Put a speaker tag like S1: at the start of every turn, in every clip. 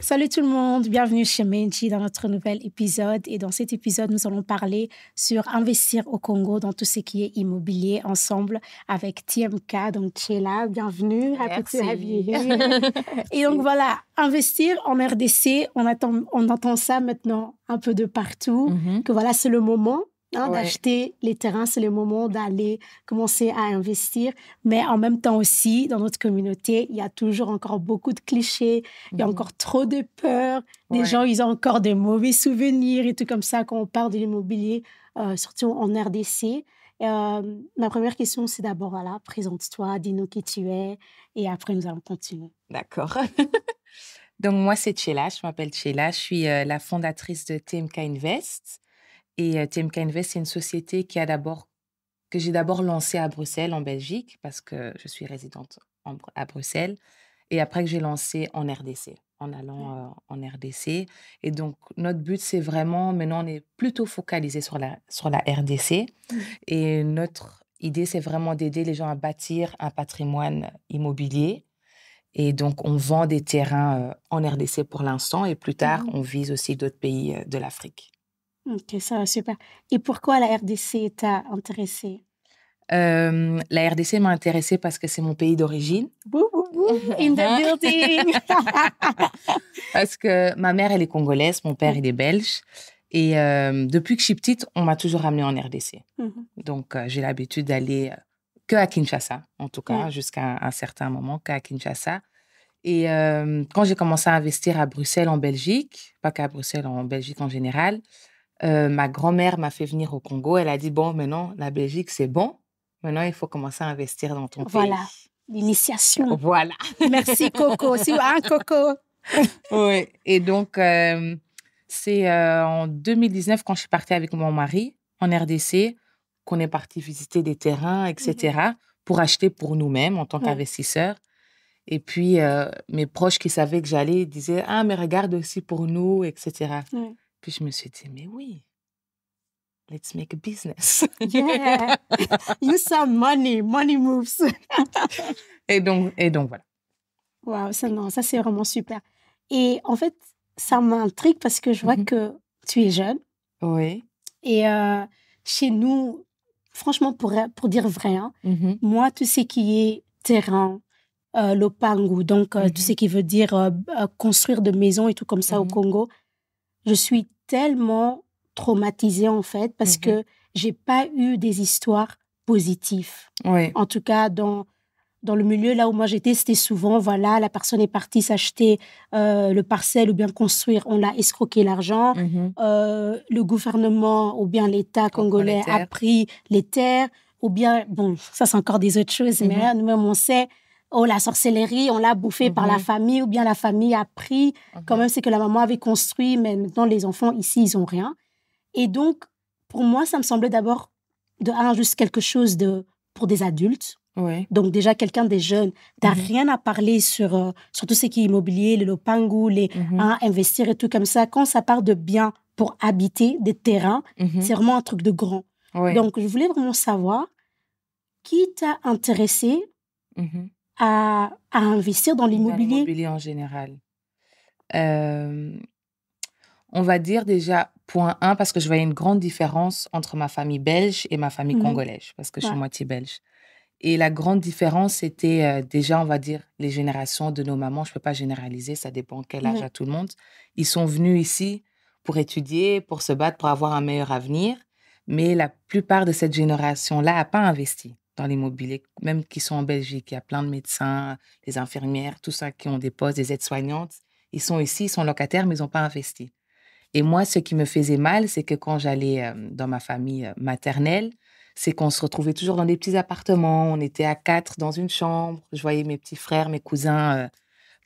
S1: Salut tout le monde, bienvenue chez Menchi dans notre nouvel épisode. Et dans cet épisode, nous allons parler sur investir au Congo dans tout ce qui est immobilier ensemble avec TMK. Donc, tu es là, bienvenue. Happy to have you here. Et donc voilà, investir en RDC, on entend ça maintenant un peu de partout, que voilà, c'est le moment. D'acheter les terrains, c'est le moment d'aller commencer à investir. Mais en même temps aussi, dans notre communauté, il y a toujours encore beaucoup de clichés, il y a encore trop de peur. Des gens, ils ont encore des mauvais souvenirs et tout comme ça quand on parle de l'immobilier, surtout en RDC. Ma première question, c'est d'abord, voilà, présente-toi, dis-nous qui tu es et après, nous allons continuer.
S2: D'accord. Donc, moi, c'est Tchela, je m'appelle Tchela, je suis la fondatrice de TMK Invest. Et TMK Invest, c'est une société que j'ai d'abord lancée à Bruxelles, en Belgique, parce que je suis résidente à Bruxelles. Et après que j'ai lancé en RDC, en allant en RDC. Et donc, notre but, c'est vraiment, maintenant, on est plutôt focalisé sur la RDC. Et notre idée, c'est vraiment d'aider les gens à bâtir un patrimoine immobilier. Et donc, on vend des terrains en RDC pour l'instant. Et plus tard, on vise aussi d'autres pays de l'Afrique.
S1: Ok, ça va, super. Et pourquoi la RDC t'a intéressée?
S2: La RDC m'a intéressée parce que c'est mon pays d'origine.
S1: In the building.
S2: Parce que ma mère, elle est congolaise, mon père, il est belge. Et depuis que je suis petite, on m'a toujours ramenée en RDC. Donc, j'ai l'habitude d'aller que à Kinshasa, en tout cas, jusqu'à un certain moment, qu'à Kinshasa. Et quand j'ai commencé à investir à Bruxelles, en Belgique, pas qu'à Bruxelles, en Belgique en général, ma grand-mère m'a fait venir au Congo. Elle a dit, bon, maintenant, la Belgique, c'est bon. Maintenant, il faut commencer à investir dans ton pays.
S1: Voilà, l'initiation.
S2: Voilà.
S1: Merci, Coco. C'est un Coco.
S2: Oui. Et donc, c'est en 2019, quand je suis partie avec mon mari en RDC, qu'on est parti visiter des terrains, etc., pour acheter pour nous-mêmes en tant qu'investisseurs. Et puis, mes proches qui savaient que j'allais disaient, ah, mais regarde aussi pour nous, etc. Puis, je me suis dit, mais oui. Let's make a business.
S1: Yeah. Use some money. Money moves.
S2: Et donc voilà.
S1: Wow, ça c'est vraiment super. Et en fait, ça m'intrigue parce que je vois que tu es jeune.
S2: Oui.
S1: Et chez nous, franchement, pour dire vrai, moi, tout ce qui est terrain, lopangu, donc tout ce qui veut dire construire de maisons et tout comme ça au Congo, je suis tellement traumatisée en fait parce que j'ai pas eu des histoires positives. En tout cas, dans le milieu là où moi j'étais, c'était souvent, voilà, la personne est partie s'acheter le parcelle ou bien construire, on l'a escroqué l'argent. Le gouvernement ou bien l'État congolais a pris les terres, ou bien, bon, ça c'est encore des autres choses, mais nous-mêmes on sait, oh, la sorcellerie, on l'a bouffé par la famille, ou bien la famille a pris, quand même c'est que la maman avait construit, mais maintenant les enfants ici, ils ont rien. Et donc, pour moi, ça me semblait d'abord, juste quelque chose pour des adultes. Donc, déjà, quelqu'un des jeunes, tu n'as rien à parler sur tout ce qui est immobilier, les lopangu, investir et tout comme ça. Quand ça part de biens pour habiter, des terrains, c'est vraiment un truc de grand. Donc, je voulais vraiment savoir qui t'a intéressé à investir dans l'immobilier.
S2: Dans l'immobilier en général. On va dire déjà, point 1, parce que je voyais une grande différence entre ma famille belge et ma famille congolaise, parce que je suis moitié belge. Et la grande différence, c'était déjà, on va dire, les générations de nos mamans. Je ne peux pas généraliser, ça dépend quel âge à tout le monde. Ils sont venus ici pour étudier, pour se battre, pour avoir un meilleur avenir. Mais la plupart de cette génération-là n'a pas investi dans l'immobilier, même qui sont en Belgique. Il y a plein de médecins, des infirmières, tout ça qui ont des postes, des aides-soignantes. Ils sont ici, ils sont locataires, mais ils n'ont pas investi. Et moi, ce qui me faisait mal, c'est que quand j'allais dans ma famille maternelle, c'est qu'on se retrouvait toujours dans des petits appartements. On était à 4 dans une chambre. Je voyais mes petits frères, mes cousins,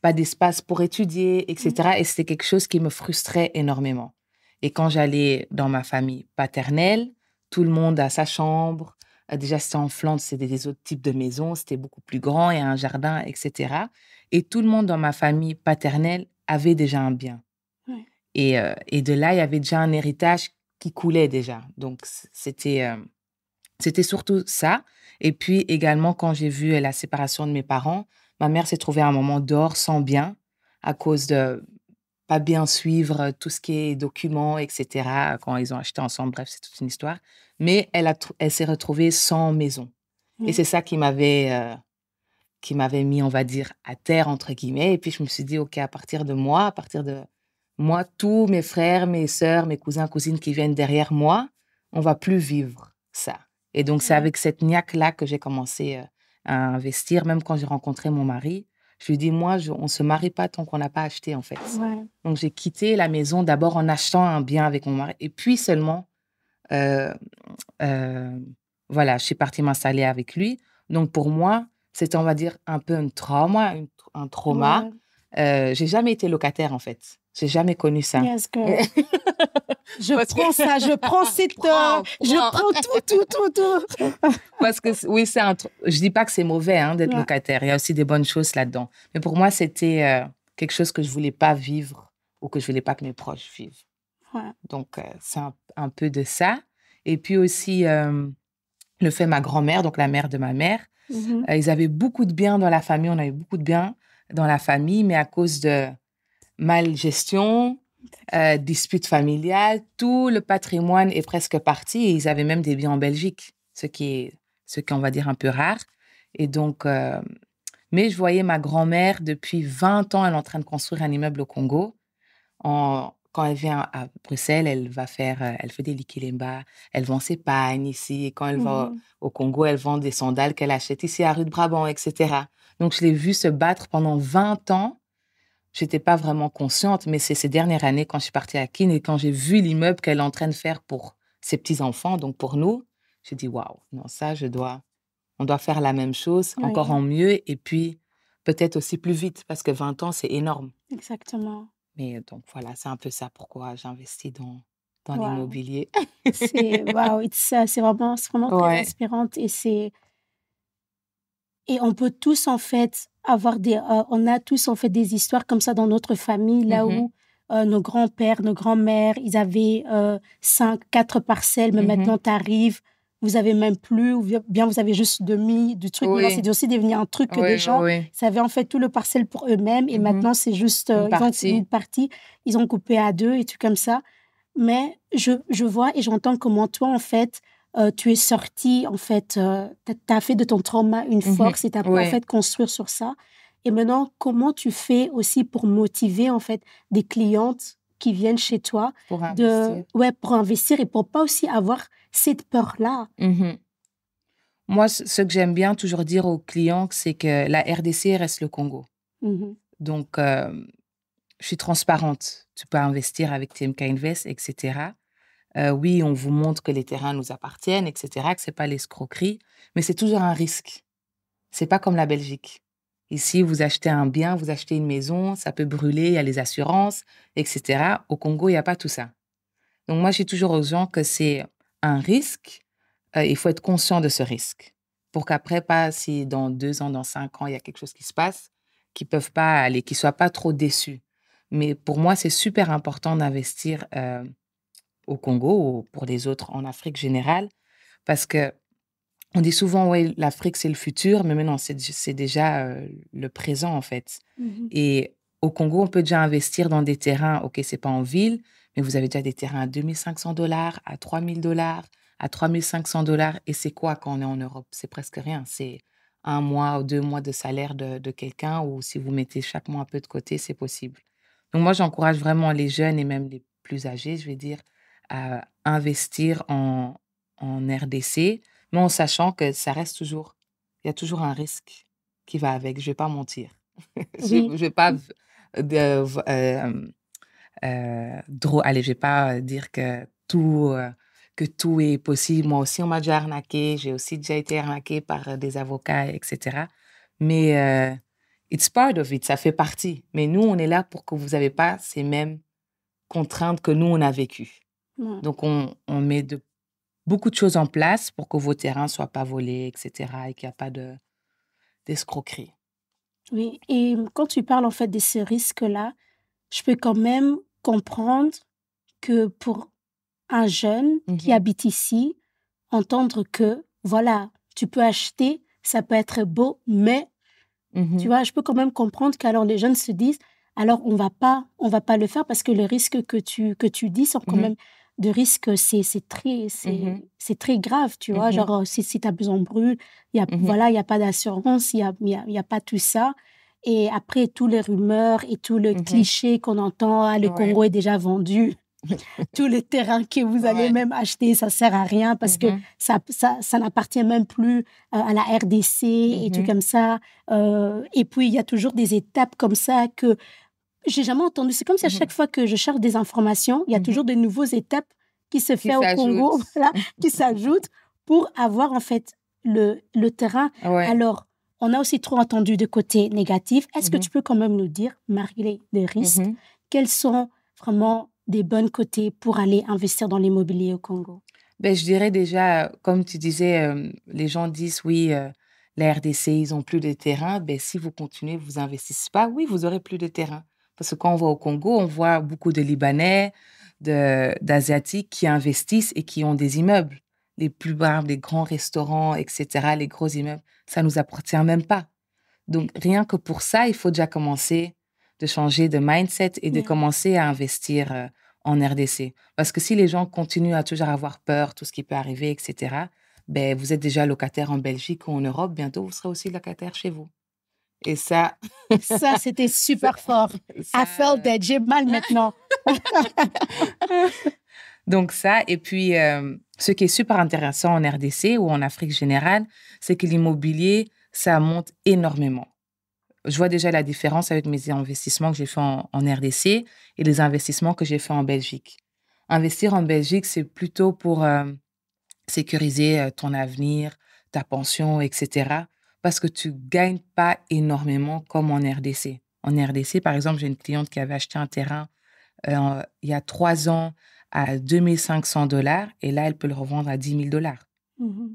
S2: pas d'espace pour étudier, etc. Et c'était quelque chose qui me frustrait énormément. Et quand j'allais dans ma famille paternelle, tout le monde a sa chambre. Déjà, c'était en Flandre, c'était des autres types de maisons. C'était beaucoup plus grand, il y a un jardin, etc. Et tout le monde dans ma famille paternelle avait déjà un bien. Et de là, il y avait déjà un héritage qui coulait déjà. Donc, c'était surtout ça. Et puis également, quand j'ai vu la séparation de mes parents, ma mère s'est trouvée à un moment dehors sans bien à cause de pas bien suivre tout ce qui est documents, etc. Quand ils ont acheté ensemble, bref, c'est toute une histoire. Mais elle s'est retrouvée sans maison. Et c'est ça qui m'avait mis, on va dire, à terre, entre guillemets. Et puis, je me suis dit, OK, à partir de moi, tous mes frères, mes sœurs, mes cousins, cousines qui viennent derrière moi, on va plus vivre ça. Et donc, c'est avec cette niaque-là que j'ai commencé à investir. Même quand j'ai rencontré mon mari, je lui ai dit, moi, on ne se marie pas tant qu'on n'a pas acheté, en fait.
S1: Ouais.
S2: Donc, j'ai quitté la maison d'abord en achetant un bien avec mon mari. Et puis seulement, voilà, je suis partie m'installer avec lui. Donc, pour moi, c'était, on va dire, un peu un trauma. Ouais. J'ai jamais été locataire, en fait. J'ai jamais connu ça.
S1: Yes, girl. Je prends tout.
S2: Parce que, oui, je dis pas que c'est mauvais d'être locataire. Il y a aussi des bonnes choses là-dedans. Mais pour moi, c'était quelque chose que je voulais pas vivre ou que je voulais pas que mes proches vivent.
S1: Ouais.
S2: Donc, c'est un peu de ça. Et puis aussi, le fait, ma grand-mère, donc la mère de ma mère, ils avaient beaucoup de biens dans la famille. On avait beaucoup de biens dans la famille, mais à cause de mal-gestion, disputes familiales, tout le patrimoine est presque parti. Et ils avaient même des biens en Belgique, ce qui est, on va dire, un peu rare. Et donc, mais je voyais ma grand-mère, depuis 20 ans, elle est en train de construire un immeuble au Congo. Quand elle vient à Bruxelles, elle fait des likilemba, elle vend ses pagnes ici. Et quand elle va au Congo, elle vend des sandales qu'elle achète ici à Rue de Brabant, etc. Donc, je l'ai vue se battre pendant 20 ans. Je n'étais pas vraiment consciente, mais c'est ces dernières années, quand je suis partie à Kin et quand j'ai vu l'immeuble qu'elle est en train de faire pour ses petits-enfants, donc pour nous, j'ai dit, waouh, non, ça, on doit faire la même chose, encore en mieux, et puis peut-être aussi plus vite, parce que 20 ans, c'est énorme.
S1: Exactement.
S2: Mais donc, voilà, c'est un peu ça pourquoi j'investis dans l'immobilier.
S1: C'est vraiment très inspirant. Et on peut tous, en fait, on a tous, en fait, des histoires comme ça dans notre famille, là où nos grands-pères, nos grands-mères, ils avaient 4 parcelles, mais maintenant, tu arrives, vous avez même plus, ou bien vous avez juste du truc. Maintenant, c'est aussi devenu un truc que des gens, ils avaient en fait tout le parcelle pour eux-mêmes, et maintenant, c'est juste une partie. Ils ont coupé à 2 et tout comme ça. Mais je vois et j'entends comment toi, en fait, tu es sortie, en fait, tu as fait de ton trauma une force et tu as pu, en fait, construire sur ça. Et maintenant, comment tu fais aussi pour motiver, en fait, des clientes qui viennent chez toi
S2: pour investir.
S1: Pour investir et pour pas aussi avoir cette peur-là.
S2: Moi, ce que j'aime bien toujours dire aux clients, c'est que la RDC reste le Congo. Donc, je suis transparente. Tu peux investir avec TMK Invest, etc. Oui, on vous montre que les terrains nous appartiennent, etc., que ce n'est pas l'escroquerie, mais c'est toujours un risque. Ce n'est pas comme la Belgique. Ici, vous achetez un bien, vous achetez une maison, ça peut brûler, il y a les assurances, etc. Au Congo, il n'y a pas tout ça. Donc, moi, je dis toujours aux gens que c'est un risque. Il faut être conscient de ce risque pour qu'après, pas si dans 2 ans, dans 5 ans, il y a quelque chose qui se passe, qu'ils ne soient pas trop déçus. Mais pour moi, c'est super important d'investir au Congo ou pour les autres en Afrique générale, parce que on dit souvent, oui, l'Afrique, c'est le futur, mais non, c'est déjà le présent, en fait. Et au Congo, on peut déjà investir dans des terrains, OK, c'est pas en ville, mais vous avez déjà des terrains à $2 500, à $3 000, à $3 500. Et c'est quoi quand on est en Europe? C'est presque rien. C'est 1 mois ou 2 mois de salaire de quelqu'un, ou si vous mettez chaque mois un peu de côté, c'est possible. Donc moi, j'encourage vraiment les jeunes et même les plus âgés, je vais dire, à investir en RDC, mais en sachant que ça reste toujours, il y a toujours un risque qui va avec. Je ne vais pas mentir. Je vais pas je vais pas dire que tout est possible. Moi aussi, on m'a déjà arnaqué. J'ai aussi déjà été arnaquée par des avocats, etc. Mais it's part of it, ça fait partie. Mais nous, on est là pour que vous n'avez pas ces mêmes contraintes que nous, on a vécues. Donc, on met beaucoup de choses en place pour que vos terrains ne soient pas volés, etc., et qu'il n'y a pas d'escroquerie.
S1: Oui, et quand tu parles en fait de ce risque-là, je peux quand même comprendre que pour un jeune qui habite ici, entendre que, voilà, tu peux acheter, ça peut être beau, mais, tu vois, je peux quand même comprendre qu'alors les jeunes se disent, alors on va pas le faire parce que le risque que tu dis sont quand même de risques, c'est très grave, tu vois. Genre, si ta maison brûle, il y a pas d'assurance, il y a pas tout ça. Et après, tous les rumeurs et tout le cliché qu'on entend, le Congo est déjà vendu. Tous les terrains que vous allez même acheter, ça sert à rien parce que ça n'appartient même plus à la RDC et tout comme ça. Et puis, il y a toujours des étapes comme ça que j'ai jamais entendu. C'est comme si à chaque fois que je cherche des informations, il y a toujours de nouvelles étapes qui se font au Congo, qui s'ajoutent pour avoir en fait le terrain. Alors, on a aussi trop entendu de côté négatif. Est-ce que tu peux quand même nous dire, malgré les risques, quels sont vraiment des bons côtés pour aller investir dans l'immobilier au Congo?
S2: Ben, je dirais déjà, comme tu disais, les gens disent, oui, la RDC, ils n'ont plus de terrain. Ben, si vous continuez, vous investissez pas, oui, vous aurez plus de terrain. Parce que quand on va au Congo, on voit beaucoup de Libanais, d'Asiatiques qui investissent et qui ont des immeubles. Les plupart des grands restaurants, etc., les gros immeubles, ça ne nous appartient même pas. Donc, rien que pour ça, il faut déjà commencer de changer de mindset et de commencer à investir en RDC. Parce que si les gens continuent à toujours avoir peur, tout ce qui peut arriver, etc., ben, vous êtes déjà locataire en Belgique ou en Europe, bientôt, vous serez aussi locataire chez vous. Et ça...
S1: Ça, c'était super fort. I felt that. J'ai mal maintenant.
S2: Donc ça, et puis, ce qui est super intéressant en RDC ou en Afrique générale, c'est que l'immobilier, ça monte énormément. Je vois déjà la différence avec mes investissements que j'ai fait en RDC et les investissements que j'ai fait en Belgique. Investir en Belgique, c'est plutôt pour sécuriser ton avenir, ta pension, etc. Parce que tu gagnes pas énormément comme en RDC. En RDC, par exemple, j'ai une cliente qui avait acheté un terrain il y a 3 ans à 2500 $ et là, elle peut le revendre à 10 000 $.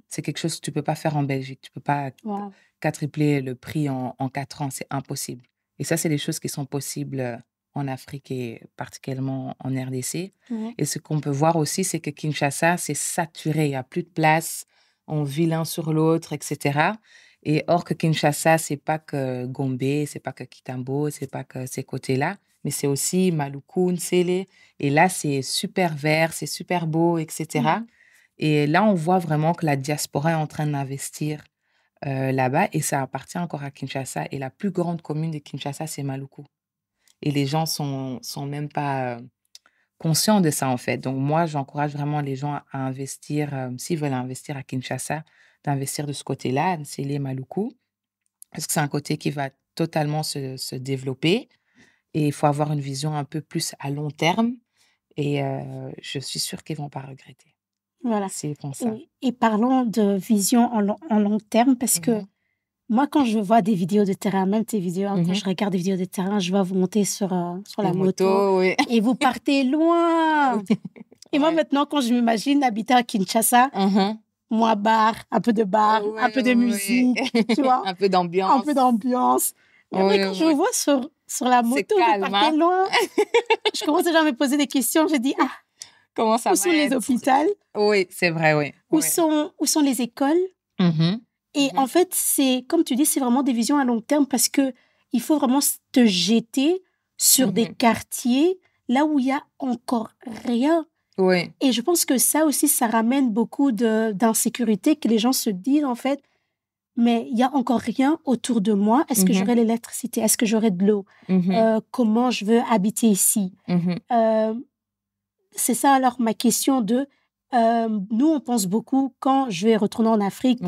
S2: C'est quelque chose que tu ne peux pas faire en Belgique. Tu ne peux pas quadrupler le prix en 4 ans. C'est impossible. Et ça, c'est des choses qui sont possibles en Afrique et particulièrement en RDC. Et ce qu'on peut voir aussi, c'est que Kinshasa, c'est saturé. Il n'y a plus de place. On vit l'un sur l'autre, etc. Et or que Kinshasa, c'est pas que Gombe, c'est pas que Kitambo, c'est pas que ces côtés-là, mais c'est aussi Maluku, Nsele. Et là, c'est super vert, c'est super beau, etc. Et là, on voit vraiment que la diaspora est en train d'investir là-bas et ça appartient encore à Kinshasa. Et la plus grande commune de Kinshasa, c'est Maluku. Et les gens sont même pas conscients de ça, en fait. Donc, moi, j'encourage vraiment les gens à investir, s'ils veulent investir à Kinshasa, d'investir de ce côté-là, Nsele, Maluku, parce que c'est un côté qui va totalement se développer et il faut avoir une vision un peu plus à long terme et je suis sûre qu'ils ne vont pas regretter.
S1: Voilà.
S2: C'est pour ça.
S1: Et parlons de vision en long terme parce que moi, quand je vois des vidéos de terrain, même tes vidéos, quand je regarde des vidéos de terrain, je vois vous monter sur la moto et vous partez loin. Et moi, maintenant, quand je m'imagine habiter à Kinshasa, moi, bar, un peu de bar, un peu de musique, tu vois.
S2: Un peu d'ambiance.
S1: Un peu d'ambiance. Et après, quand je vous vois sur la moto,
S2: calme,
S1: vous partez loin, je commence déjà à me poser des questions. Je dis,
S2: comment ça
S1: où sont les hôpitaux?
S2: Oui, c'est vrai, oui.
S1: Où sont les écoles? Et en fait, c'est, comme tu dis, c'est vraiment des visions à long terme parce que il faut vraiment te jeter sur des quartiers là où il y a encore rien.
S2: Oui.
S1: Et je pense que ça aussi, ça ramène beaucoup d'insécurité que les gens se disent, en fait, mais il y a encore rien autour de moi. Est-ce que j'aurai l'électricité? Est-ce que j'aurai de l'eau? Comment je veux habiter ici? C'est ça, alors, ma question de... nous, on pense beaucoup, quand je vais retourner en Afrique,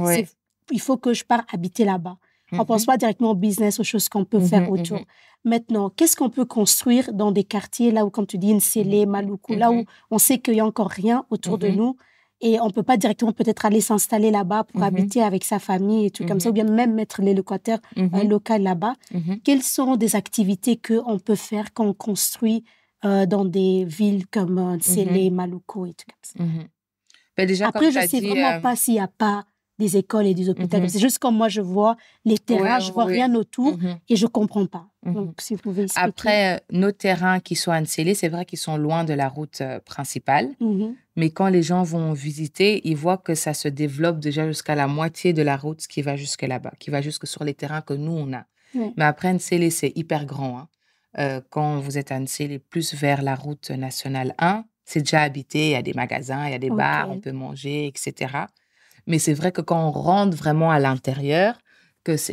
S1: il faut que je parte habiter là-bas. On ne pense pas directement au business, aux choses qu'on peut faire autour. Maintenant, qu'est-ce qu'on peut construire dans des quartiers, là où, comme tu dis, Nsele, Maluku, là où on sait qu'il n'y a encore rien autour de nous et on ne peut pas directement peut-être aller s'installer là-bas pour habiter avec sa famille et tout comme ça, ou bien même mettre les locataires locaux là-bas. Quelles sont des activités qu'on peut faire quand on construit dans des villes comme Nsele, Maluku et tout comme ça?
S2: Ben déjà,
S1: après, je ne sais vraiment pas s'il n'y a pas des écoles et des hôpitaux. C'est juste comme moi, je vois les terrains, je ne vois rien autour et je ne comprends pas. Donc, si vous pouvez expliquer.
S2: Après, nos terrains qui sont à Nsele, c'est vrai qu'ils sont loin de la route principale. Mais quand les gens vont visiter, ils voient que ça se développe déjà jusqu'à la moitié de la route qui va jusque là-bas, qui va jusque sur les terrains que nous, on a. Mais après, Nsele, c'est hyper grand. quand vous êtes à Nsélé, plus vers la route nationale 1, c'est déjà habité, il y a des magasins, il y a des bars, on peut manger, etc. Mais c'est vrai que quand on rentre vraiment à l'intérieur,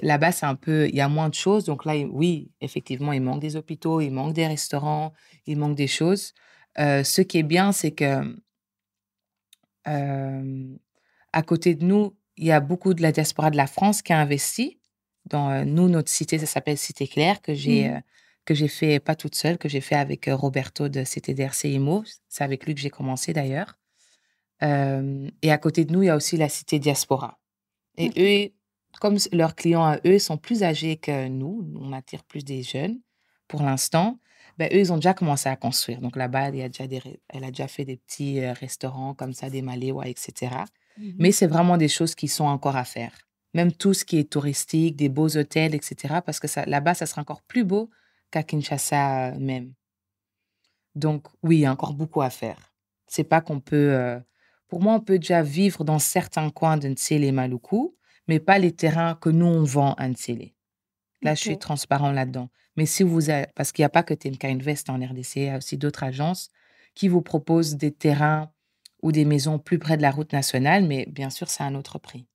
S2: là-bas, c'est un peu, il y a moins de choses. Donc là, oui, effectivement, il manque des hôpitaux, il manque des restaurants, il manque des choses. Ce qui est bien, c'est que à côté de nous, il y a beaucoup de la diaspora de la France qui a investi dans nous, notre cité, ça s'appelle Cité Claire, que j'ai fait pas toute seule, que j'ai fait avec Roberto de CTDRC IMO. C'est avec lui que j'ai commencé d'ailleurs. Et à côté de nous, il y a aussi la cité diaspora. Et eux, comme leurs clients à eux sont plus âgés que nous, on attire plus des jeunes pour l'instant, ben, eux, ils ont déjà commencé à construire. Donc là-bas, elle a déjà fait des petits restaurants comme ça, des maléwa, etc. Mais c'est vraiment des choses qui sont encore à faire. Même tout ce qui est touristique, des beaux hôtels, etc. Parce que là-bas, ça sera encore plus beau qu'à Kinshasa même. Donc oui, il y a encore beaucoup à faire. C'est pas qu'on peut... pour moi, on peut déjà vivre dans certains coins de Nsélé et Maluku, mais pas les terrains que nous, on vend à Nsélé. Là, je suis transparent là-dedans. Mais si vous avez... Parce qu'il n'y a pas que TMK Invest en RDC, il y a aussi d'autres agences qui vous proposent des terrains ou des maisons plus près de la route nationale, mais bien sûr, c'est un autre prix.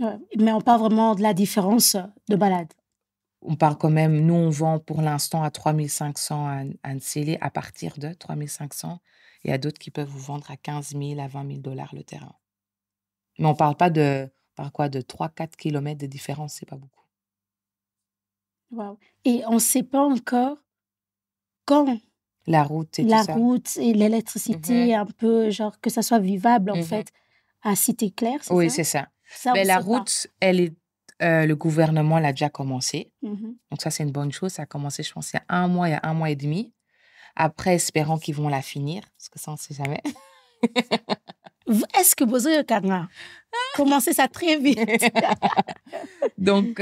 S1: Ouais, mais on parle vraiment de la différence de balade.
S2: On parle quand même, nous, on vend pour l'instant à 3 500 à Nsélé, à partir de 3 500. Il y a d'autres qui peuvent vous vendre à 15 000 à 20 000 $ le terrain. Mais on parle pas de 3-4 kilomètres de différence, c'est pas beaucoup.
S1: Wow. Et on ne sait pas encore quand
S2: la route et
S1: la
S2: tout ça.
S1: route et l'électricité, un peu, genre, que ça soit vivable, en fait, à Cité Claire, c'est ça?
S2: Oui, c'est ça. Mais la route, elle est, le gouvernement l'a déjà commencé. Donc ça, c'est une bonne chose. Ça a commencé, je pense, il y a 1 mois, il y a 1 mois et demi. Après, espérons qu'ils vont la finir, parce que ça, on ne sait jamais.
S1: Est-ce que vous avez commencé ça très vite?
S2: Donc,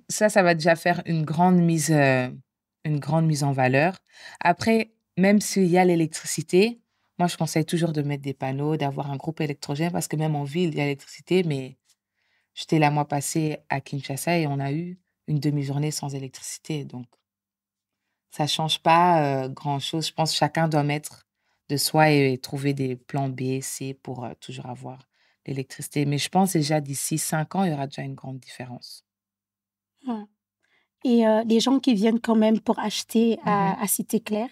S2: ça va déjà faire une grande mise en valeur. Après, même s'il y a l'électricité, moi, je conseille toujours de mettre des panneaux, d'avoir un groupe électrogène, parce que même en ville, il y a l'électricité, mais j'étais là, mois passé, à Kinshasa, et on a eu une demi-journée sans électricité. Donc, ça ne change pas grand-chose. Je pense que chacun doit mettre de soi et trouver des plans B, C pour toujours avoir l'électricité. Mais je pense déjà d'ici 5 ans, il y aura déjà une grande différence.
S1: Ouais. Et les gens qui viennent quand même pour acheter à Cité Claire,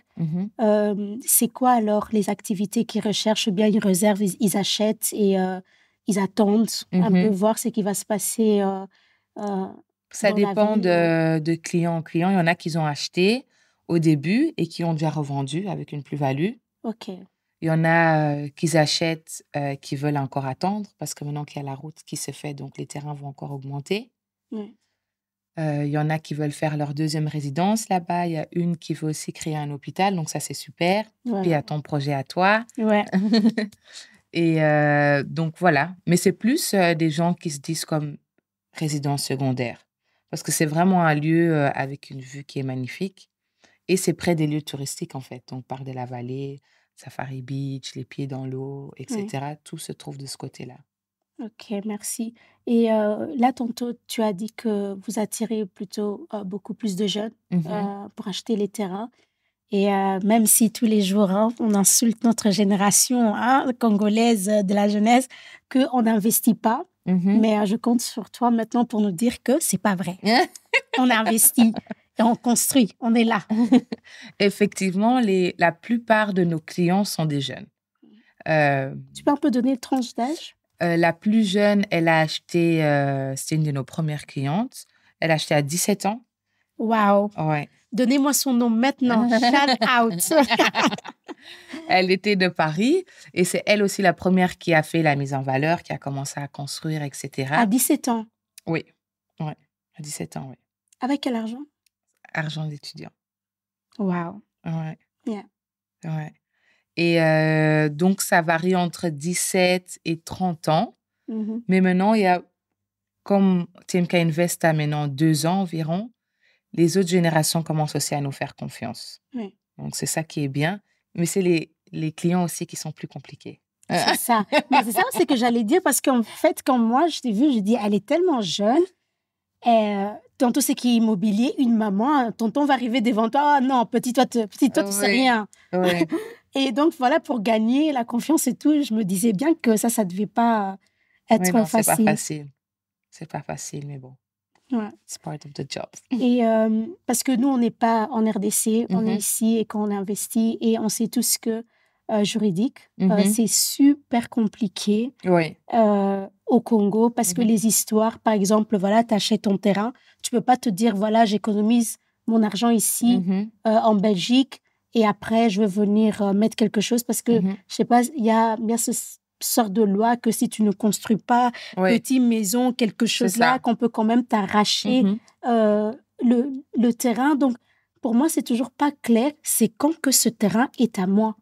S1: c'est quoi alors les activités qu'ils recherchent? Ou bien ils réservent, ils achètent et ils attendent un peu voir ce qui va se passer
S2: ça dépend de client en client. Il y en a qui ont acheté au début et qui ont déjà revendu avec une plus-value.
S1: OK.
S2: Il y en a qui achètent, qui veulent encore attendre parce que maintenant qu'il y a la route qui se fait, donc les terrains vont encore augmenter.
S1: Oui.
S2: Il y en a qui veulent faire leur deuxième résidence là-bas. Il y a une qui veut aussi créer un hôpital, donc ça, c'est super.
S1: Ouais.
S2: Puis il y a ton projet à toi.
S1: Ouais.
S2: Et donc voilà. Mais c'est plus des gens qui se disent comme résidence secondaire. Parce que c'est vraiment un lieu avec une vue qui est magnifique. Et c'est près des lieux touristiques, en fait. Donc, Parc de la Vallée, Safari Beach, les pieds dans l'eau, etc. Tout se trouve de ce côté-là.
S1: OK, merci. Et là, tantôt, tu as dit que vous attirez plutôt beaucoup plus de jeunes pour acheter les terrains. Et même si tous les jours, on insulte notre génération congolaise de la jeunesse, qu'on n'investit pas, mais je compte sur toi maintenant pour nous dire que c'est pas vrai. On investit et on construit, on est là.
S2: Effectivement, la plupart de nos clients sont des jeunes.
S1: Tu peux un peu donner une tranche d'âge?
S2: La plus jeune, elle a acheté, c'était une de nos premières clientes, elle a acheté à 17 ans.
S1: Wow!
S2: Ouais.
S1: Donnez-moi son nom maintenant. Shout out!
S2: Elle était de Paris et c'est elle aussi la première qui a fait la mise en valeur, qui a commencé à construire, etc.
S1: À 17 ans?
S2: Oui, ouais. À 17 ans, oui.
S1: Avec quel argent?
S2: Argent d'étudiant.
S1: Wow!
S2: Ouais.
S1: Yeah.
S2: Ouais. Et donc, ça varie entre 17 et 30 ans. Mais maintenant, il y a, comme TMK Invest a maintenant 2 ans environ, les autres générations commencent aussi à nous faire confiance.
S1: Oui.
S2: Donc, c'est ça qui est bien. Mais c'est les clients aussi qui sont plus compliqués.
S1: C'est ça. Mais c'est ça aussi que j'allais dire parce qu'en fait, quand moi, je t'ai vue, je dis, elle est tellement jeune. dans tout ce qui est immobilier, une maman, un tonton va arriver devant toi. Ah non, petit toi, tu sais rien.
S2: Oui.
S1: Et donc, voilà, pour gagner la confiance et tout, je me disais bien que ça devait pas être
S2: non,
S1: facile.
S2: C'est pas facile. C'est pas facile, mais bon.
S1: Ouais.
S2: It's part of the job.
S1: Et parce que nous, on n'est pas en RDC, on est ici et quand on investit et on sait tous que juridique, c'est super compliqué au Congo parce que les histoires, par exemple, voilà, tu achètes ton terrain, tu peux pas te dire, voilà, j'économise mon argent ici en Belgique et après, je veux venir mettre quelque chose parce que, je sais pas, il y a ce sorte de loi que si tu ne construis pas petite maison, quelque chose là, qu'on peut quand même t'arracher le terrain. Donc, pour moi, c'est toujours pas clair. C'est quand que ce terrain est à moi.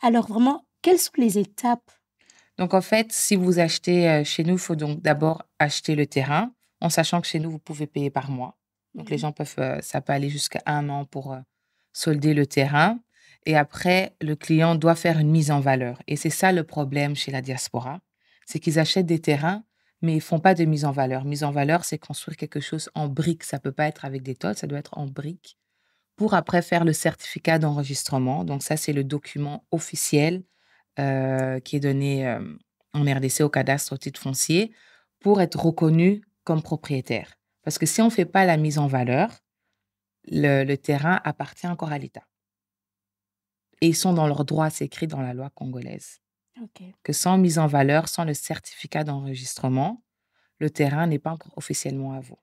S1: Alors, vraiment, quelles sont les étapes?
S2: Donc, en fait, si vous achetez chez nous, il faut donc d'abord acheter le terrain, en sachant que chez nous, vous pouvez payer par mois. Donc, les gens peuvent, ça peut aller jusqu'à 1 an pour solder le terrain. Et après, le client doit faire une mise en valeur. Et c'est ça le problème chez la diaspora. C'est qu'ils achètent des terrains, mais ils ne font pas de mise en valeur. Mise en valeur, c'est construire quelque chose en briques. Ça ne peut pas être avec des tôles, ça doit être en briques. Pour après faire le certificat d'enregistrement. Donc, ça, c'est le document officiel qui est donné en RDC au cadastre au titre foncier pour être reconnu comme propriétaire. Parce que si on ne fait pas la mise en valeur, le terrain appartient encore à l'État. Et ils sont dans leurs droits, c'est écrit dans la loi congolaise. Que sans mise en valeur, sans le certificat d'enregistrement, le terrain n'est pas encore officiellement à vous.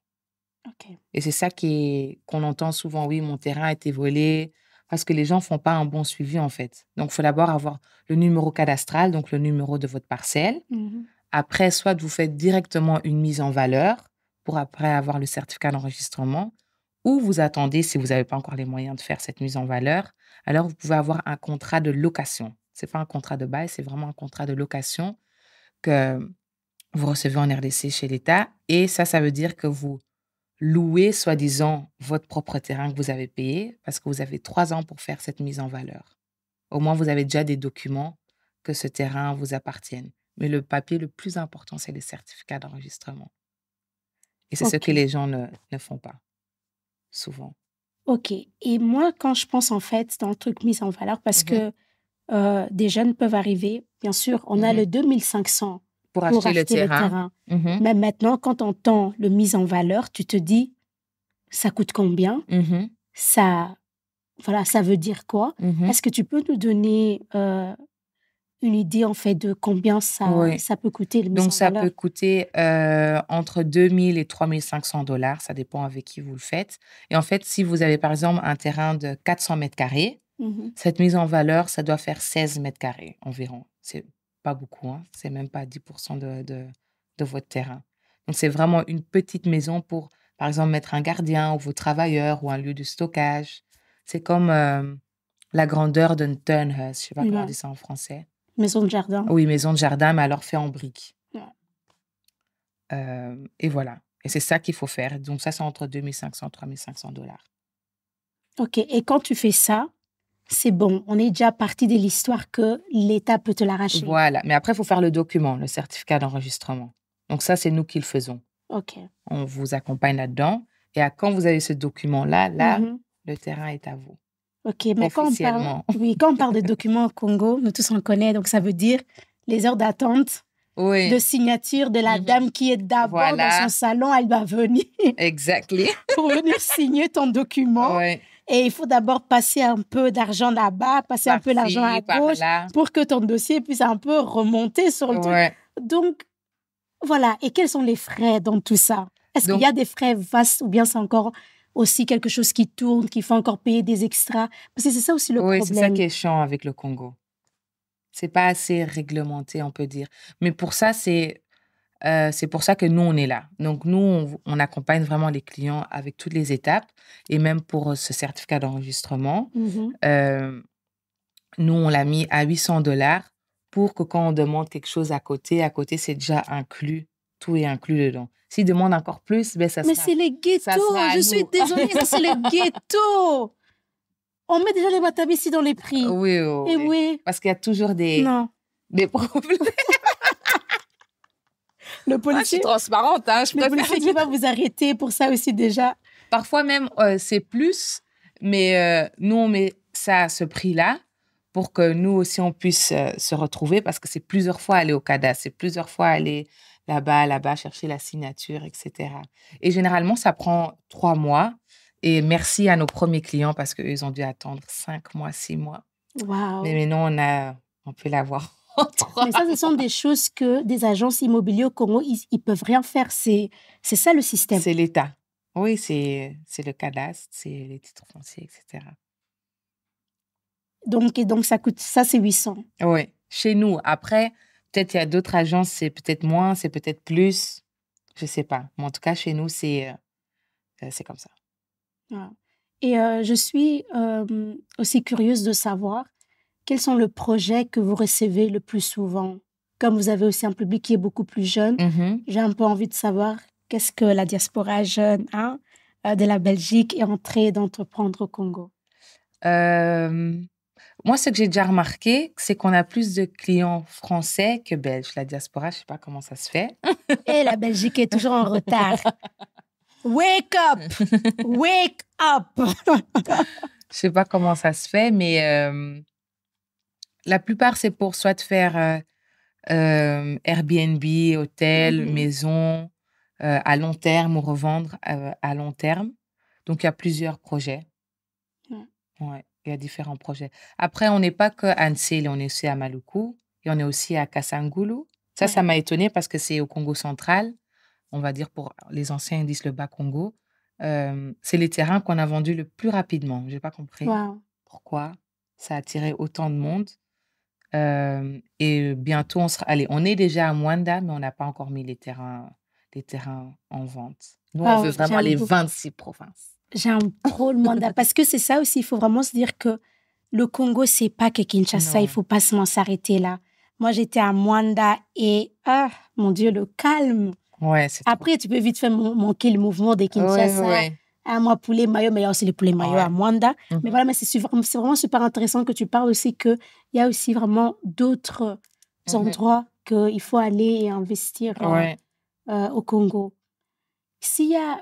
S2: Et c'est ça qu'on entend souvent, oui, mon terrain a été volé, parce que les gens ne font pas un bon suivi, en fait. Donc, il faut d'abord avoir le numéro cadastral, donc le numéro de votre parcelle. Après, soit vous faites directement une mise en valeur pour après avoir le certificat d'enregistrement, ou vous attendez, si vous n'avez pas encore les moyens de faire cette mise en valeur, alors vous pouvez avoir un contrat de location. Ce n'est pas un contrat de bail, c'est vraiment un contrat de location que vous recevez en RDC chez l'État. Et ça veut dire que vous louez, soi-disant, votre propre terrain que vous avez payé parce que vous avez 3 ans pour faire cette mise en valeur. Au moins, vous avez déjà des documents que ce terrain vous appartienne. Mais le papier le plus important, c'est le certificat d'enregistrement. Et c'est ce que les gens ne font pas, souvent.
S1: OK. Et moi, quand je pense, en fait, dans le truc mise en valeur, parce que des jeunes peuvent arriver, bien sûr, on a le 2500 pour acheter le terrain. Mais maintenant, quand on entend le mise en valeur, tu te dis, ça coûte combien? Ça veut dire quoi? Est-ce que tu peux nous donner une idée, en fait, de combien ça peut coûter, le mise en valeur?
S2: Donc, ça peut coûter entre 2000 et 3500 $. Ça dépend avec qui vous le faites. Et en fait, si vous avez, par exemple, un terrain de 400 mètres carrés, cette mise en valeur, ça doit faire 16 mètres carrés environ. C'est pas beaucoup, hein? C'est même pas 10% de votre terrain. Donc, c'est vraiment une petite maison pour, par exemple, mettre un gardien ou vos travailleurs ou un lieu de stockage. C'est comme la grandeur d'un turnhouse. Je ne sais pas comment on dit ça en français.
S1: Maison de jardin.
S2: Oui, maison de jardin, mais alors fait en briques. Et voilà. Et c'est ça qu'il faut faire. Donc, ça, c'est entre 2500 et 3500 $.
S1: OK. Et quand tu fais ça, c'est bon. On est déjà parti de l'histoire que l'État peut te l'arracher.
S2: Voilà. Mais après, il faut faire le document, le certificat d'enregistrement. Donc, ça, c'est nous qui le faisons.
S1: OK.
S2: On vous accompagne là-dedans. Et quand vous avez ce document-là, le terrain est à vous.
S1: OK. Mais quand on parle de documents au Congo, nous tous on le connaît. Donc, ça veut dire les heures d'attente. De signature de la dame qui est d'abord dans son salon, elle va venir.
S2: Exactly.
S1: Pour venir signer ton document. Et il faut d'abord passer un peu d'argent là-bas, passer un peu d'argent à gauche pour que ton dossier puisse un peu remonter sur le truc. Donc, voilà. Et quels sont les frais dans tout ça? Est-ce qu'il y a des frais vastes ou bien c'est encore aussi quelque chose qui tourne, qu'il faut encore payer des extras? Parce que c'est ça aussi le problème.
S2: Oui, c'est ça qui est chiant avec le Congo. C'est pas assez réglementé, on peut dire. Mais pour ça, c'est pour ça que nous, on est là. Donc, nous, on accompagne vraiment les clients avec toutes les étapes. Et même pour ce certificat d'enregistrement, nous, on l'a mis à 800 $ pour que quand on demande quelque chose à côté, c'est déjà inclus. Tout est inclus dedans. S'ils demandent encore plus, ça sera...
S1: Mais c'est les ghettos, je suis désolée, ça c'est les ghettos. On met déjà les watabi ici dans les prix.
S2: Oui. Parce qu'il y a toujours des problèmes.
S1: Le
S2: Je suis
S1: policier,
S2: transparente, hein, je
S1: le
S2: préfère
S1: policier qui va vous arrêter pour ça aussi déjà.
S2: Parfois même, c'est plus, mais nous, on met ça à ce prix-là pour que nous aussi, on puisse se retrouver parce que c'est plusieurs fois aller au cadastre, c'est plusieurs fois aller là-bas, chercher la signature, etc. Et généralement, ça prend 3 mois. Et merci à nos premiers clients parce qu'eux, ils ont dû attendre 5 mois, 6 mois.
S1: Waouh.
S2: Mais maintenant, on peut l'avoir en 3
S1: Mais ça, ce sont des choses que des agences immobilières au Congo, ils peuvent rien faire. C'est ça le système.
S2: C'est l'État. Oui, c'est le cadastre, c'est les titres fonciers, etc.
S1: Donc ça coûte, ça c'est 800.
S2: Oui, chez nous. Après, peut-être il y a d'autres agences, c'est peut-être moins, c'est peut-être plus. Je sais pas. Mais en tout cas, chez nous, c'est comme ça.
S1: Wow. Et je suis aussi curieuse de savoir quels sont les projets que vous recevez le plus souvent. Comme vous avez aussi un public qui est beaucoup plus jeune, j'ai un peu envie de savoir qu'est-ce que la diaspora jeune de la Belgique est en train d'entreprendre au Congo.
S2: Moi, ce que j'ai déjà remarqué, c'est qu'on a plus de clients français que belges. La diaspora, je sais pas comment ça se fait.
S1: Et la Belgique est toujours en retard. Wake up! Wake up!
S2: Je sais pas comment ça se fait, mais la plupart, c'est pour soit faire Airbnb, hôtel, maison, à long terme ou revendre à long terme. Donc, il y a plusieurs projets. Ouais, il y a différents projets. Après, on n'est pas qu'à Ansele, on est aussi à Maluku et on est aussi à Kasangulu. Ça m'a étonnée parce que c'est au Congo central. On va dire pour les anciens, ils disent le Bas-Congo. C'est les terrains qu'on a vendus le plus rapidement. Je n'ai pas compris pourquoi ça a attiré autant de monde. Et bientôt, on est déjà à Mwanda, mais on n'a pas encore mis les terrains en vente. Nous, on veut vraiment les 26 provinces.
S1: J'aime trop le mandat parce que c'est ça aussi, il faut vraiment se dire que le Congo, c'est pas que Kinshasa, il faut pas seulement s'arrêter là. Moi, j'étais à Mwanda et, mon Dieu, le calme.
S2: Ouais,
S1: après, tu peux vite faire manquer le mouvement de Kinshasa.
S2: Ouais.
S1: Moi, poulet maillot, mais il y a aussi les poulets maillot à Mwanda. Mais voilà, mais c'est vraiment super intéressant que tu parles aussi qu'il y a aussi vraiment d'autres endroits qu'il faut aller et investir au Congo. S'il y a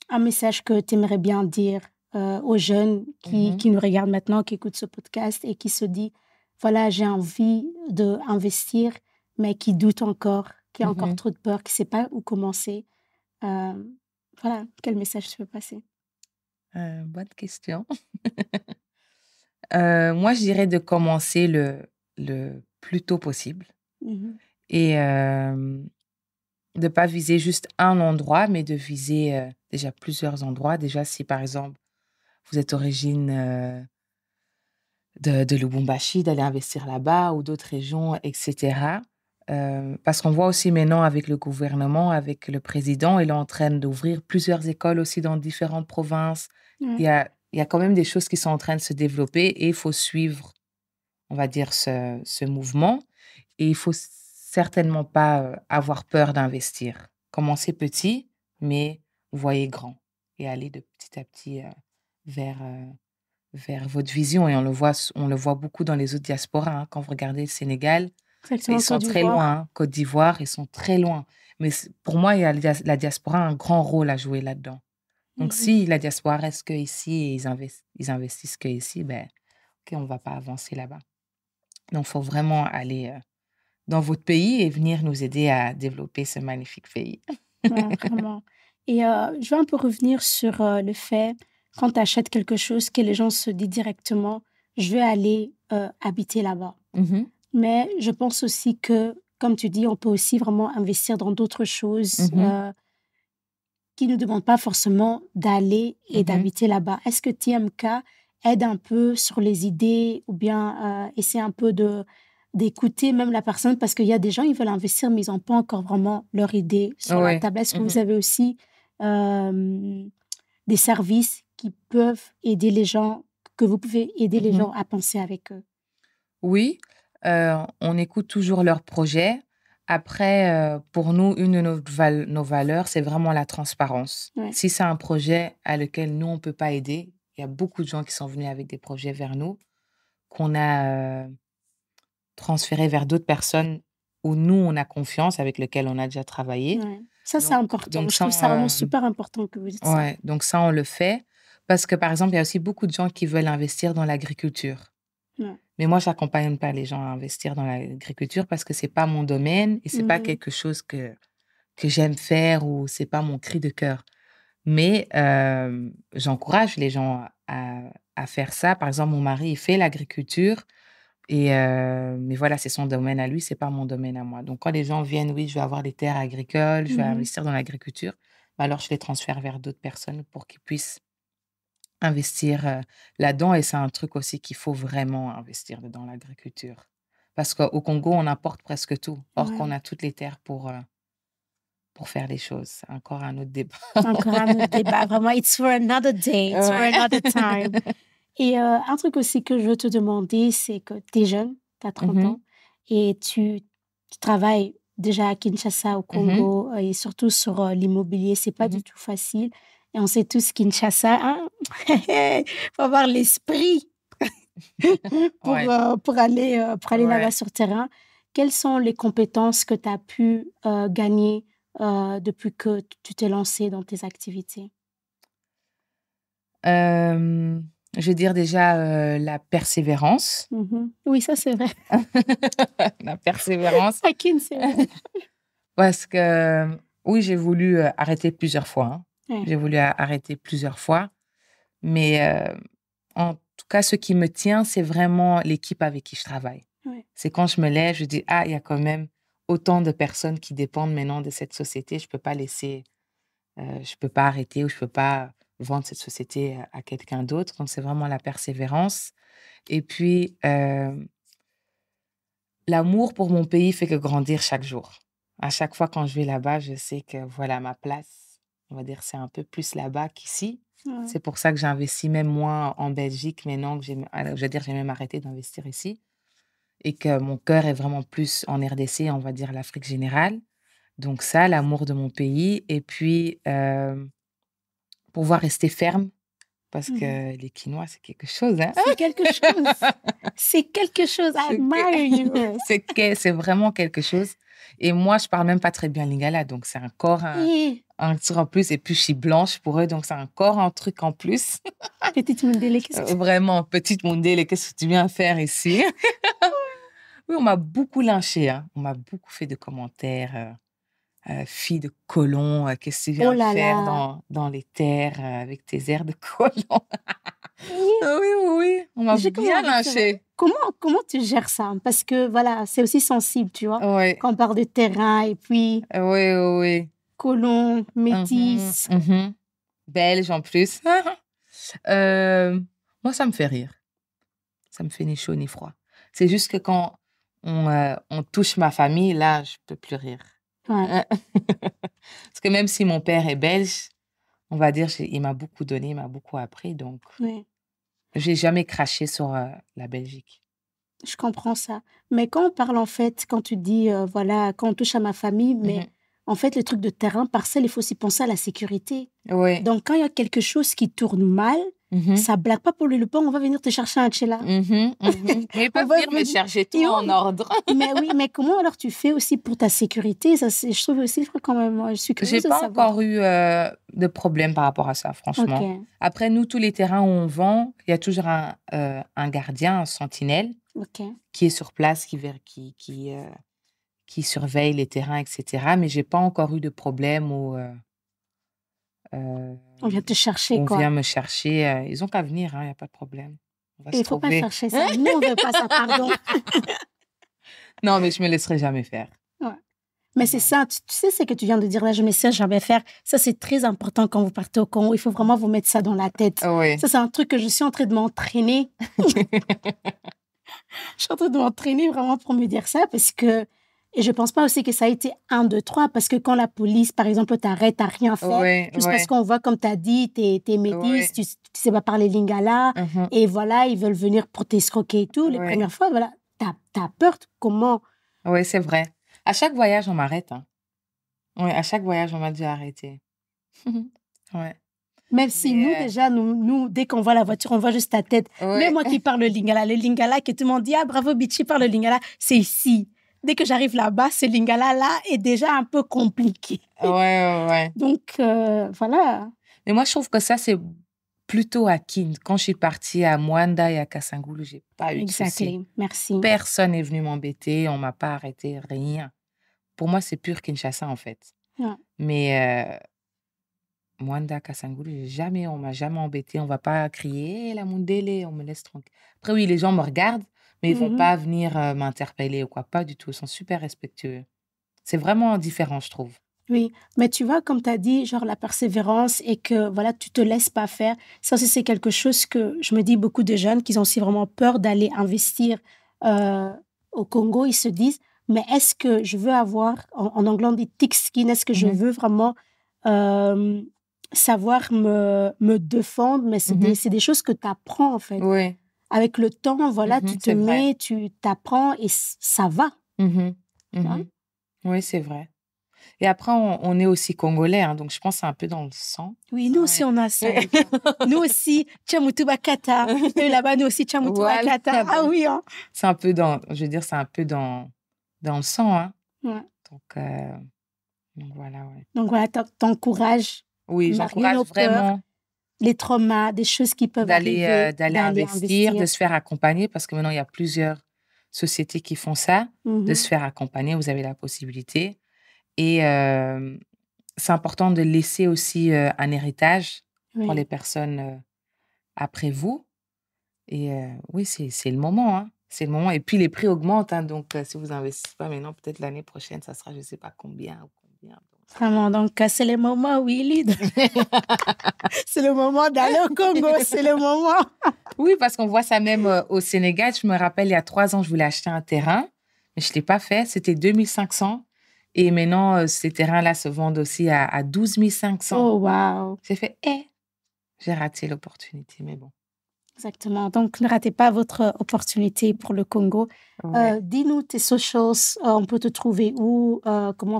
S1: un message que tu aimerais bien dire aux jeunes qui nous regardent maintenant, qui écoutent ce podcast et qui se disent, voilà, j'ai envie d'investir, mais qui doutent encore, qui a encore trop de peur, qui ne sait pas où commencer. Voilà, quel message tu peux passer?
S2: Bonne question. Moi, je dirais de commencer le plus tôt possible et de ne pas viser juste un endroit, mais de viser déjà plusieurs endroits. Déjà, si par exemple, vous êtes origine de Lubumbashi, d'aller investir là-bas ou d'autres régions, etc. Parce qu'on voit aussi maintenant avec le gouvernement, avec le président, il est en train d'ouvrir plusieurs écoles aussi dans différentes provinces. Il y a quand même des choses qui sont en train de se développer et il faut suivre, on va dire, ce mouvement. Et il faut certainement pas avoir peur d'investir. Commencez petit, mais voyez grand et allez de petit à petit vers votre vision. Et on le voit beaucoup dans les autres diasporas. Hein. Quand vous regardez le Sénégal, ils sont très loin. Hein. Côte d'Ivoire, ils sont très loin. Mais pour moi, il y a la diaspora a un grand rôle à jouer là-dedans. Donc, si la diaspora reste qu'ici et ils investissent qu'ici, ben, OK, on ne va pas avancer là-bas. Donc, il faut vraiment aller dans votre pays et venir nous aider à développer ce magnifique pays.
S1: Vraiment. Et je vais un peu revenir sur le fait, quand tu achètes quelque chose, que les gens se disent directement, je vais aller habiter là-bas. Mais je pense aussi que, comme tu dis, on peut aussi vraiment investir dans d'autres choses qui ne demandent pas forcément d'aller et d'habiter là-bas. Est-ce que TMK aide un peu sur les idées ou bien essaie un peu d'écouter même la personne, parce qu'il y a des gens, ils veulent investir, mais ils n'ont pas encore vraiment leur idée sur la table. Est-ce que vous avez aussi des services qui peuvent aider les gens, que vous pouvez aider les gens à penser avec eux?
S2: Oui, on écoute toujours leurs projets. Après, pour nous, une de nos valeurs, c'est vraiment la transparence. Si c'est un projet à lequel nous, on ne peut pas aider, il y a beaucoup de gens qui sont venus avec des projets vers nous, qu'on a transférés vers d'autres personnes où nous, on a confiance, avec lequel on a déjà travaillé.
S1: Ouais. Ça, c'est important. Je trouve ça vraiment super important que vous dites ça.
S2: Ouais, donc ça, on le fait. Parce que, par exemple, il y a aussi beaucoup de gens qui veulent investir dans l'agriculture.
S1: Ouais.
S2: Mais moi, je n'accompagne pas les gens à investir dans l'agriculture parce que ce n'est pas mon domaine et ce n'est pas quelque chose que j'aime faire ou ce n'est pas mon cri de cœur. Mais j'encourage les gens à faire ça. Par exemple, mon mari, il fait l'agriculture. Mais voilà, c'est son domaine à lui, c'est pas mon domaine à moi. Donc, quand les gens viennent, oui, je vais avoir des terres agricoles, je vais investir dans l'agriculture, alors je les transfère vers d'autres personnes pour qu'ils puissent investir là-dedans. Et c'est un truc aussi qu'il faut vraiment investir dans l'agriculture. Parce qu'au Congo, on importe presque tout. Or qu'on a toutes les terres pour faire les choses. C'est encore un autre débat.
S1: Encore un autre débat. Vraiment, it's for another day, it's for another time. Et un truc aussi que je veux te demander, c'est que tu es jeune, tu as 30 ans, et tu travailles déjà à Kinshasa, au Congo, et surtout sur l'immobilier. C'est pas du tout facile. Et on sait tous Kinshasa, hein? Faut avoir l'esprit pour aller là-bas sur terrain. Quelles sont les compétences que tu as pu gagner depuis que tu t'es lancé dans tes activités?
S2: Je veux dire déjà la persévérance.
S1: Oui, ça c'est vrai.
S2: La persévérance.
S1: C'est vrai.
S2: Parce que, oui, j'ai voulu arrêter plusieurs fois. Hein.
S1: Ouais.
S2: J'ai voulu arrêter plusieurs fois. Mais en tout cas, ce qui me tient, c'est vraiment l'équipe avec qui je travaille.
S1: Ouais.
S2: C'est quand je me lève, je dis, il y a quand même autant de personnes qui dépendent maintenant de cette société. Je ne peux pas laisser, je peux pas arrêter ou je ne peux pas vendre cette société à quelqu'un d'autre. Donc, c'est vraiment la persévérance. Et puis, l'amour pour mon pays fait que grandir chaque jour. À chaque fois quand je vais là-bas, je sais que voilà, ma place, on va dire, c'est un peu plus là-bas qu'ici. Ouais. C'est pour ça que j'investis même moins en Belgique maintenant, que j'ai même arrêté d'investir ici. Et que mon cœur est vraiment plus en RDC, on va dire l'Afrique générale. Donc ça, l'amour de mon pays. Et puis, pouvoir rester ferme. Parce que les Quinois, c'est quelque chose. Hein?
S1: C'est quelque chose. C'est quelque chose. I admire you.
S2: C'est vraiment quelque chose. Et moi, je parle même pas très bien lingala. Donc, c'est encore un truc en plus. Et puis, je suis blanche pour eux. Donc, c'est encore un truc en plus.
S1: Petite Mundele, qu'est-ce que tu
S2: Vraiment, petite Mundele, qu'est-ce que tu viens faire ici? Oui, on m'a beaucoup lynché. Hein. On m'a beaucoup fait de commentaires. Fille de colon, qu'est-ce que tu viens faire dans les terres avec tes airs de colon? Oui, on m'a bien lynché.
S1: Comment tu gères ça? Parce que voilà, c'est aussi sensible, tu vois, quand on parle de terrain et puis
S2: oui.
S1: Colon, métis.
S2: Belge en plus. Moi, ça me fait rire. Ça me fait ni chaud ni froid. C'est juste que quand on touche ma famille, là, je peux plus rire.
S1: Ouais.
S2: Parce que même si mon père est belge, on va dire, il m'a beaucoup donné, il m'a beaucoup appris. Donc, j'ai jamais craché sur la Belgique.
S1: Je comprends ça. Mais quand on parle, en fait, quand tu dis, voilà, quand on touche à ma famille, mais en fait, le truc de terrain, parcelle, il faut aussi penser à la sécurité.
S2: Oui.
S1: Donc, quand il y a quelque chose qui tourne mal, ça blague pas pour le pain, on va venir te chercher un tchéla.
S2: Mais ils peuvent venir me chercher tout en ordre.
S1: Mais oui, mais comment alors tu fais aussi pour ta sécurité? Ça, je trouve aussi quand même, je suis curieuse de savoir.
S2: J'ai pas encore eu de problème par rapport à ça, franchement. Okay. Après, nous, tous les terrains où on vend, il y a toujours un gardien, un sentinelle, qui est sur place, qui surveille les terrains, etc. Mais j'ai pas encore eu de problème où...
S1: on vient te chercher,
S2: on vient me chercher. Ils ont qu'à venir, il n'y a pas de problème.
S1: Il ne faut pas chercher ça. Nous, on ne veut pas ça, pardon.
S2: Non, mais je ne me laisserai jamais faire.
S1: Ouais. Mais c'est ça, tu sais ce que tu viens de dire là, je ne me laisserai jamais faire. Ça, c'est très important quand vous partez au Congo. Il faut vraiment vous mettre ça dans la tête.
S2: Oui.
S1: Ça, c'est un truc que je suis en train de m'entraîner. Je suis en train de m'entraîner vraiment pour me dire ça parce que... Et je ne pense pas aussi que ça a été 1, 2, 3, parce que quand la police, par exemple, t'arrête, t'as rien fait, juste parce qu'on voit, comme tu as dit, t'es métisse, tu ne sais pas parler lingala, et voilà, ils veulent venir pour t'escroquer et tout. Les premières fois, voilà, t'as peur. Comment?
S2: Oui, c'est vrai. À chaque voyage, on m'arrête. Hein. Oui, à chaque voyage, on m'a déjà arrêté. Ouais.
S1: Même si nous, déjà, nous, dès qu'on voit la voiture, on voit juste ta tête. Même moi qui parle le lingala, qui tout le monde dit, ah, bravo, Bichi, parle le lingala, c'est ici. dès que j'arrive là-bas, ce lingala-là est déjà un peu compliqué.
S2: Ouais.
S1: Donc, voilà.
S2: Mais moi, je trouve que ça, c'est plutôt à Kin. Quand je suis partie à Mwanda et à Kasangulu, j'ai pas eu de soucis.
S1: Merci.
S2: Personne n'est venu m'embêter, on m'a pas arrêté, rien. Pour moi, c'est pur Kinshasa, en fait.
S1: Ouais.
S2: Mais Mwanda, Kasangulu, on m'a jamais embêté. On va pas crier, la Mundele, on me laisse tranquille. Après, oui, les gens me regardent, mais ils vont pas venir m'interpeller ou quoi. Pas du tout. Ils sont super respectueux. C'est vraiment différent, je trouve.
S1: Oui, mais tu vois, comme tu as dit, genre la persévérance et que voilà, tu te laisses pas faire. Ça aussi, c'est quelque chose que je me dis, beaucoup de jeunes qui ont aussi vraiment peur d'aller investir au Congo, ils se disent, mais est-ce que je veux avoir, en anglais on dit thick skin, est-ce que je veux vraiment savoir me défendre, mais c'est des choses que tu apprends en fait.
S2: Oui.
S1: Avec le temps, voilà, tu te mets, tu t'apprends et ça va.
S2: Oui, c'est vrai. Et après, on est aussi congolais, hein, donc je pense que c'est un peu dans le sang.
S1: Oui, nous aussi, on a ça. Nous aussi, Tchamutuba Kata. Et là-bas, nous aussi, Tchamutuba Kata. Ah oui, hein.
S2: C'est un peu dans le sang, hein.
S1: Ouais.
S2: Donc voilà, ouais.
S1: Donc voilà, t'encourages.
S2: Oui, j'encourage vraiment.
S1: Les traumas, des choses qui peuvent arriver.
S2: D'aller investir, de se faire accompagner, parce que maintenant, il y a plusieurs sociétés qui font ça, de se faire accompagner, vous avez la possibilité. Et c'est important de laisser aussi un héritage pour les personnes après vous. Et oui, c'est le moment, hein. C'est le moment. Et puis, les prix augmentent, hein, donc si vous n'investissez pas maintenant, peut-être l'année prochaine, ça sera je ne sais pas combien.
S1: Vraiment, donc c'est le moment, Willy. C'est le moment d'aller au Congo, c'est le moment.
S2: Oui, parce qu'on voit ça même au Sénégal. Je me rappelle, il y a 3 ans, je voulais acheter un terrain, mais je ne l'ai pas fait. C'était 2500. Et maintenant, ces terrains-là se vendent aussi à 12 500.
S1: Oh, wow.
S2: J'ai fait, j'ai raté l'opportunité, mais bon.
S1: Exactement. Donc, ne ratez pas votre opportunité pour le Congo. Ouais. Dis-nous tes socials. On peut te trouver où? Comment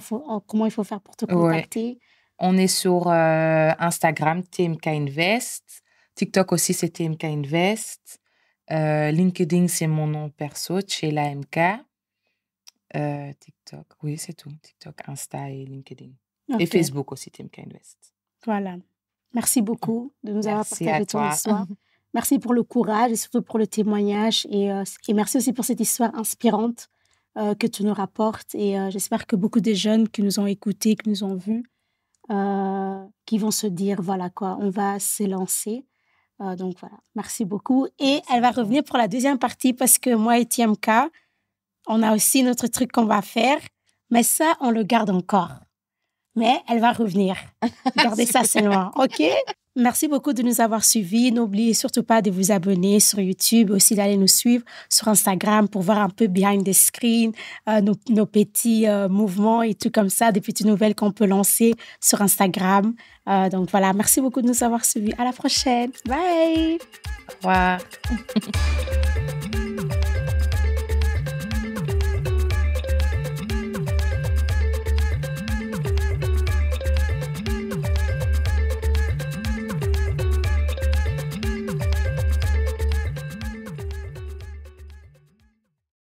S1: il faut faire pour te contacter?
S2: Ouais. On est sur Instagram, TMK Invest. TikTok aussi, c'est TMK Invest. LinkedIn, c'est mon nom perso, Tchela MK. TikTok, oui, c'est tout. TikTok, Insta et LinkedIn. Okay. Et Facebook aussi, TMK Invest.
S1: Voilà. Merci beaucoup de nous avoir partagé ton histoire. Merci pour le courage et surtout pour le témoignage. Et merci aussi pour cette histoire inspirante que tu nous rapportes. Et j'espère que beaucoup de jeunes qui nous ont écoutés, qui nous ont vus, qui vont se dire, voilà quoi, on va s'élancer. Donc voilà, merci beaucoup. Et elle va revenir pour la deuxième partie parce que moi et TMK, on a aussi notre truc qu'on va faire. Mais ça, on le garde encore. Mais elle va revenir. Gardez ça seulement, OK? Merci beaucoup de nous avoir suivis. N'oubliez surtout pas de vous abonner sur YouTube, aussi d'aller nous suivre sur Instagram pour voir un peu behind the screen, nos petits mouvements et tout comme ça, des petites nouvelles qu'on peut lancer sur Instagram. Donc voilà, merci beaucoup de nous avoir suivis. À la prochaine. Bye!
S2: Au revoir.